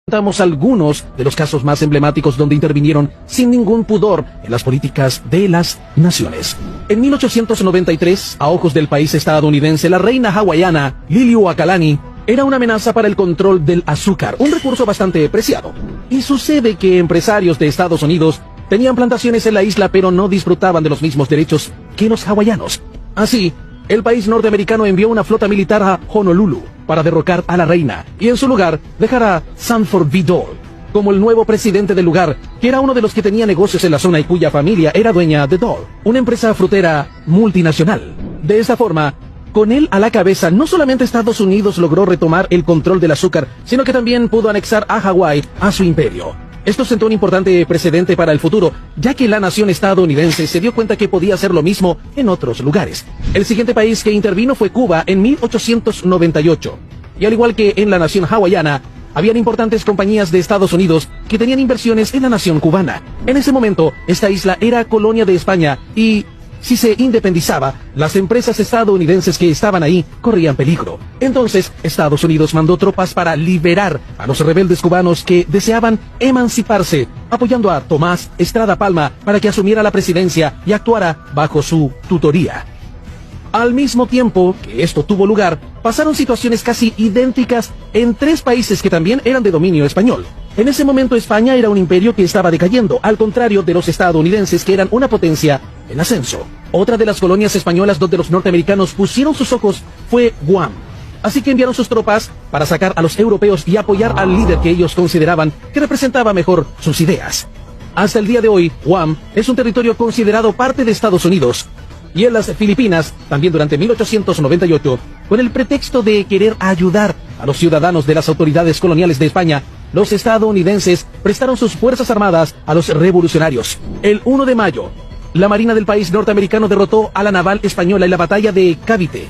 Contamos algunos de los casos más emblemáticos donde intervinieron sin ningún pudor en las políticas de las naciones. En 1893, a ojos del país estadounidense, la reina hawaiana Liliuokalani era una amenaza para el control del azúcar, un recurso bastante preciado. Y sucede que empresarios de Estados Unidos tenían plantaciones en la isla, pero no disfrutaban de los mismos derechos que los hawaianos. Así, el país norteamericano envió una flota militar a Honolulu para derrocar a la reina y en su lugar dejar a Sanford V. Dole como el nuevo presidente del lugar, que era uno de los que tenía negocios en la zona y cuya familia era dueña de Dole, una empresa frutera multinacional. De esta forma, con él a la cabeza, no solamente Estados Unidos logró retomar el control del azúcar, sino que también pudo anexar a Hawái a su imperio. Esto sentó un importante precedente para el futuro, ya que la nación estadounidense se dio cuenta que podía hacer lo mismo en otros lugares. El siguiente país que intervino fue Cuba en 1898. Y al igual que en la nación hawaiana, habían importantes compañías de Estados Unidos que tenían inversiones en la nación cubana. En ese momento, esta isla era colonia de España y si se independizaba, las empresas estadounidenses que estaban ahí corrían peligro. Entonces, Estados Unidos mandó tropas para liberar a los rebeldes cubanos que deseaban emanciparse, apoyando a Tomás Estrada Palma para que asumiera la presidencia y actuara bajo su tutoría. Al mismo tiempo que esto tuvo lugar, pasaron situaciones casi idénticas en tres países que también eran de dominio español. En ese momento España era un imperio que estaba decayendo, al contrario de los estadounidenses que eran una potencia en ascenso. Otra de las colonias españolas donde los norteamericanos pusieron sus ojos fue Guam. Así que enviaron sus tropas para sacar a los europeos y apoyar al líder que ellos consideraban que representaba mejor sus ideas. Hasta el día de hoy, Guam es un territorio considerado parte de Estados Unidos. Y en las Filipinas, también durante 1898, con el pretexto de querer ayudar a los ciudadanos de las autoridades coloniales de España, los estadounidenses prestaron sus fuerzas armadas a los revolucionarios. El 1 de mayo, la marina del país norteamericano derrotó a la naval española en la batalla de Cavite.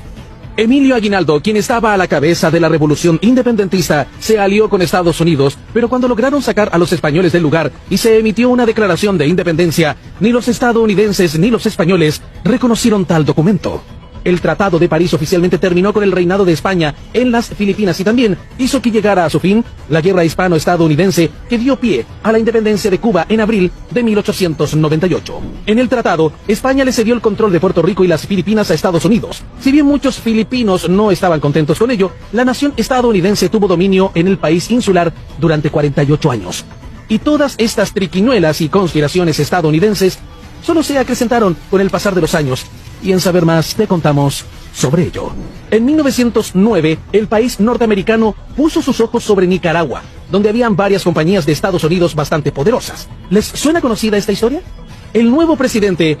Emilio Aguinaldo, quien estaba a la cabeza de la revolución independentista, se alió con Estados Unidos, pero cuando lograron sacar a los españoles del lugar y se emitió una declaración de independencia, ni los estadounidenses ni los españoles reconocieron tal documento. El Tratado de París oficialmente terminó con el reinado de España en las Filipinas y también hizo que llegara a su fin la guerra hispano-estadounidense que dio pie a la independencia de Cuba en abril de 1898. En el tratado, España le cedió el control de Puerto Rico y las Filipinas a Estados Unidos. Si bien muchos filipinos no estaban contentos con ello, la nación estadounidense tuvo dominio en el país insular durante 48 años. Y todas estas triquiñuelas y conspiraciones estadounidenses solo se acrecentaron con el pasar de los años. Y en Saber Más te contamos sobre ello. En 1909, el país norteamericano puso sus ojos sobre Nicaragua, donde habían varias compañías de Estados Unidos bastante poderosas. ¿Les suena conocida esta historia? El nuevo presidente,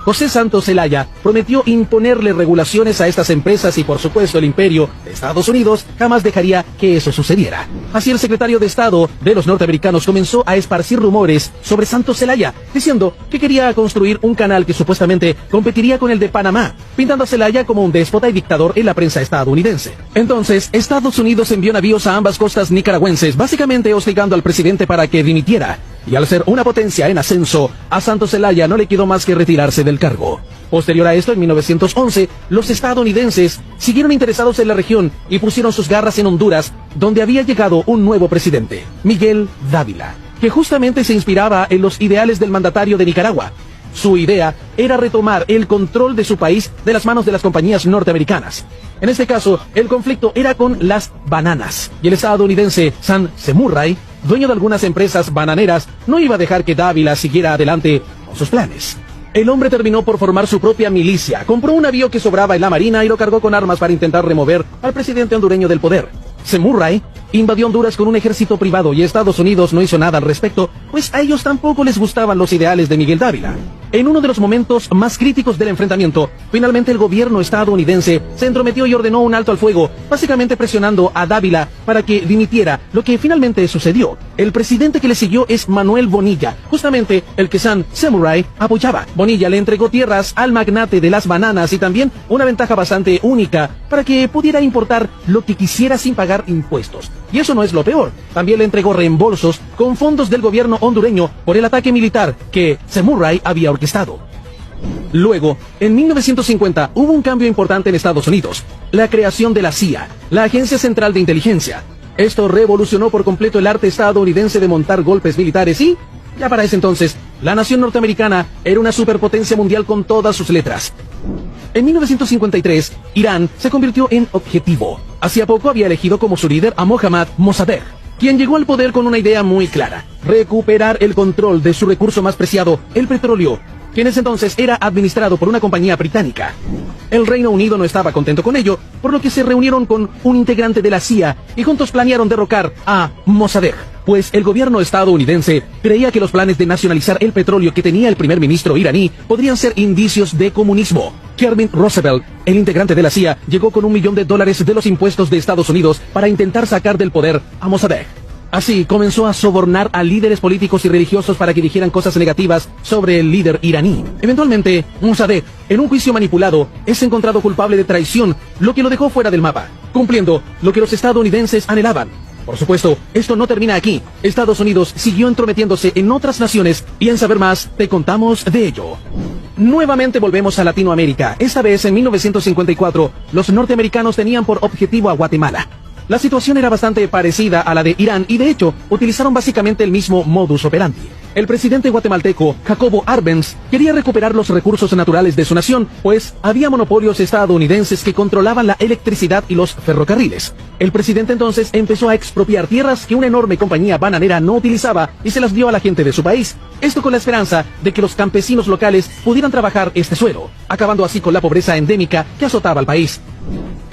José Santos Zelaya, prometió imponerle regulaciones a estas empresas y por supuesto el imperio de Estados Unidos jamás dejaría que eso sucediera. Así el secretario de Estado de los norteamericanos comenzó a esparcir rumores sobre Santos Zelaya, diciendo que quería construir un canal que supuestamente competiría con el de Panamá, pintando a Zelaya como un déspota y dictador en la prensa estadounidense. Entonces, Estados Unidos envió navíos a ambas costas nicaragüenses, básicamente hostigando al presidente para que dimitiera. Y al ser una potencia en ascenso, a Santos Zelaya no le quedó más que retirarse del cargo. Posterior a esto, en 1911, los estadounidenses siguieron interesados en la región y pusieron sus garras en Honduras, donde había llegado un nuevo presidente, Miguel Dávila, que justamente se inspiraba en los ideales del mandatario de Nicaragua. Su idea era retomar el control de su país de las manos de las compañías norteamericanas. En este caso, el conflicto era con las bananas, y el estadounidense Sam Semurray, dueño de algunas empresas bananeras, no iba a dejar que Dávila siguiera adelante con sus planes. El hombre terminó por formar su propia milicia, compró un navío que sobraba en la marina y lo cargó con armas para intentar remover al presidente hondureño del poder. Semurray invadió Honduras con un ejército privado y Estados Unidos no hizo nada al respecto, pues a ellos tampoco les gustaban los ideales de Miguel Dávila. En uno de los momentos más críticos del enfrentamiento, finalmente el gobierno estadounidense se entrometió y ordenó un alto al fuego, básicamente presionando a Dávila para que dimitiera, lo que finalmente sucedió. El presidente que le siguió es Manuel Bonilla, justamente el que Sam Semurray apoyaba. Bonilla le entregó tierras al magnate de las bananas y también una ventaja bastante única para que pudiera importar lo que quisiera sin pagar impuestos. Y eso no es lo peor, también le entregó reembolsos con fondos del gobierno hondureño por el ataque militar que Semurray había orquestado. Luego, en 1950 hubo un cambio importante en Estados Unidos, la creación de la CIA, la Agencia Central de Inteligencia. Esto revolucionó por completo el arte estadounidense de montar golpes militares y, ya para ese entonces, la nación norteamericana era una superpotencia mundial con todas sus letras. En 1953, Irán se convirtió en objetivo. Hacía poco había elegido como su líder a Mohammad Mossadegh, quien llegó al poder con una idea muy clara: recuperar el control de su recurso más preciado, el petróleo, que en ese entonces era administrado por una compañía británica. El Reino Unido no estaba contento con ello, por lo que se reunieron con un integrante de la CIA y juntos planearon derrocar a Mossadegh, pues el gobierno estadounidense creía que los planes de nacionalizar el petróleo que tenía el primer ministro iraní podrían ser indicios de comunismo. Kermit Roosevelt, el integrante de la CIA, llegó con $1 millón de los impuestos de Estados Unidos para intentar sacar del poder a Mossadegh. Así, comenzó a sobornar a líderes políticos y religiosos para que dijeran cosas negativas sobre el líder iraní. Eventualmente, Mossadegh, en un juicio manipulado, es encontrado culpable de traición, lo que lo dejó fuera del mapa, cumpliendo lo que los estadounidenses anhelaban. Por supuesto, esto no termina aquí. Estados Unidos siguió entrometiéndose en otras naciones y en saber más, te contamos de ello. Nuevamente volvemos a Latinoamérica. Esta vez, en 1954, los norteamericanos tenían por objetivo a Guatemala. La situación era bastante parecida a la de Irán y de hecho utilizaron básicamente el mismo modus operandi. El presidente guatemalteco Jacobo Arbenz quería recuperar los recursos naturales de su nación, pues había monopolios estadounidenses que controlaban la electricidad y los ferrocarriles. El presidente entonces empezó a expropiar tierras que una enorme compañía bananera no utilizaba y se las dio a la gente de su país. Esto con la esperanza de que los campesinos locales pudieran trabajar este suelo, acabando así con la pobreza endémica que azotaba al país.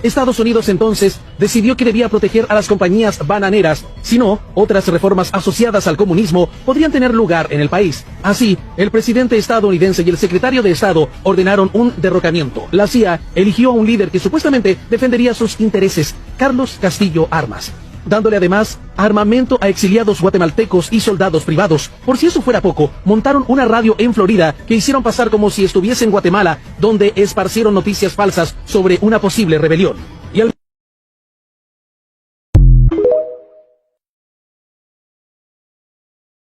Estados Unidos entonces decidió que debía proteger a las compañías bananeras, si no, otras reformas asociadas al comunismo podrían tener lugar en el país. Así, el presidente estadounidense y el secretario de Estado ordenaron un derrocamiento. La CIA eligió a un líder que supuestamente defendería sus intereses, Carlos Castillo Armas, dándole además armamento a exiliados guatemaltecos y soldados privados. Por si eso fuera poco, montaron una radio en Florida que hicieron pasar como si estuviese en Guatemala, donde esparcieron noticias falsas sobre una posible rebelión.